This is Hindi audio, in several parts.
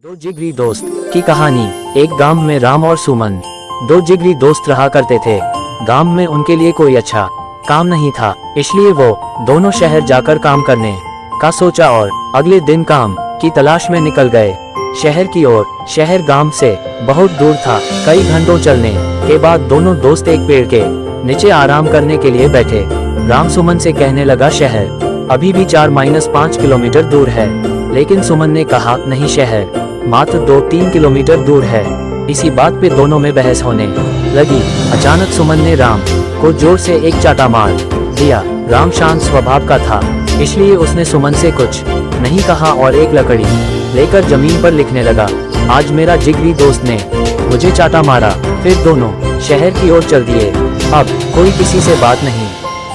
दो जिगरी दोस्त की कहानी। एक गांव में राम और सुमन दो जिगरी दोस्त रहा करते थे। गांव में उनके लिए कोई अच्छा काम नहीं था, इसलिए वो दोनों शहर जाकर काम करने का सोचा और अगले दिन काम की तलाश में निकल गए शहर की ओर। शहर गांव से बहुत दूर था। कई घंटों चलने के बाद दोनों दोस्त एक पेड़ के नीचे आराम करने के लिए बैठे। राम सुमन से कहने लगा, शहर अभी भी 4-5 किलोमीटर दूर है। लेकिन सुमन ने कहा, नहीं, शहर मात्र 2-3 किलोमीटर दूर है। इसी बात पे दोनों में बहस होने लगी। अचानक सुमन ने राम को जोर से एक चाटा मार दिया। राम शांत स्वभाव का था, इसलिए उसने सुमन से कुछ नहीं कहा और एक लकड़ी लेकर जमीन पर लिखने लगा। आज मेरा जिगरी दोस्त ने मुझे चाटा मारा। फिर दोनों शहर की ओर चल दिए। अब कोई किसी से बात नहीं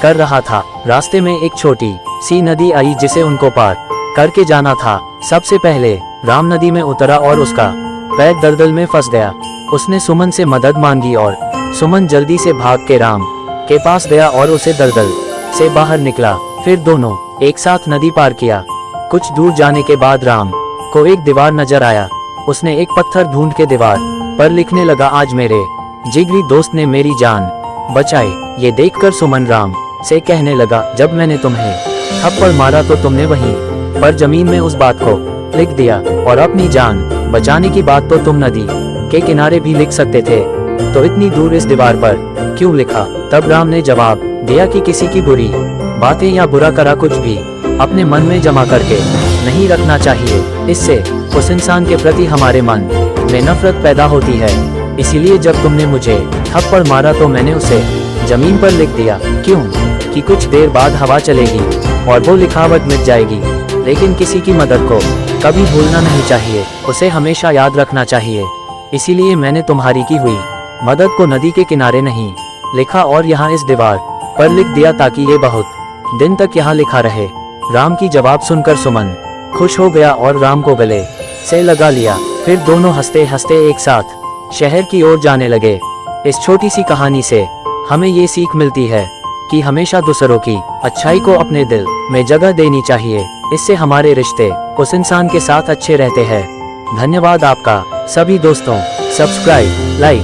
कर रहा था। रास्ते में एक छोटी सी नदी आई जिसे उनको पार करके जाना था। सबसे पहले राम नदी में उतरा और उसका पैर दलदल में फंस गया। उसने सुमन से मदद मांगी और सुमन जल्दी से भाग के राम के पास गया और उसे दलदल से बाहर निकला। फिर दोनों एक साथ नदी पार किया। कुछ दूर जाने के बाद राम को एक दीवार नजर आया। उसने एक पत्थर ढूंढ के दीवार पर लिखने लगा, आज मेरे जिगरी दोस्त ने मेरी जान बचाई। ये देखकर सुमन राम से कहने लगा, जब मैंने तुम्हें थप्पड़ मारा तो तुमने वहीं पर जमीन में उस बात को लिख दिया और अपनी जान बचाने की बात तो तुम नदी के किनारे भी लिख सकते थे, तो इतनी दूर इस दीवार पर क्यों लिखा? तब राम ने जवाब दिया कि किसी की बुरी बातें या बुरा करा कुछ भी अपने मन में जमा करके नहीं रखना चाहिए। इससे उस इंसान के प्रति हमारे मन में नफरत पैदा होती है। इसीलिए जब तुमने मुझे थप्पड़ मारा तो मैंने उसे जमीन पर लिख दिया। क्यों कि कुछ देर बाद हवा चलेगी और वो लिखावट मिट जाएगी। लेकिन किसी की मदद को कभी भूलना नहीं चाहिए, उसे हमेशा याद रखना चाहिए। इसीलिए मैंने तुम्हारी की हुई मदद को नदी के किनारे नहीं लिखा और यहाँ इस दीवार पर लिख दिया, ताकि ये बहुत दिन तक यहाँ लिखा रहे। राम की जवाब सुनकर सुमन खुश हो गया और राम को गले से लगा लिया। फिर दोनों हंसते हंसते एक साथ शहर की ओर जाने लगे। इस छोटी सी कहानी से हमें ये सीख मिलती है कि हमेशा दूसरों की अच्छाई को अपने दिल में जगह देनी चाहिए। इससे हमारे रिश्ते उस इंसान के साथ अच्छे रहते हैं। धन्यवाद आपका सभी दोस्तों। Subscribe, like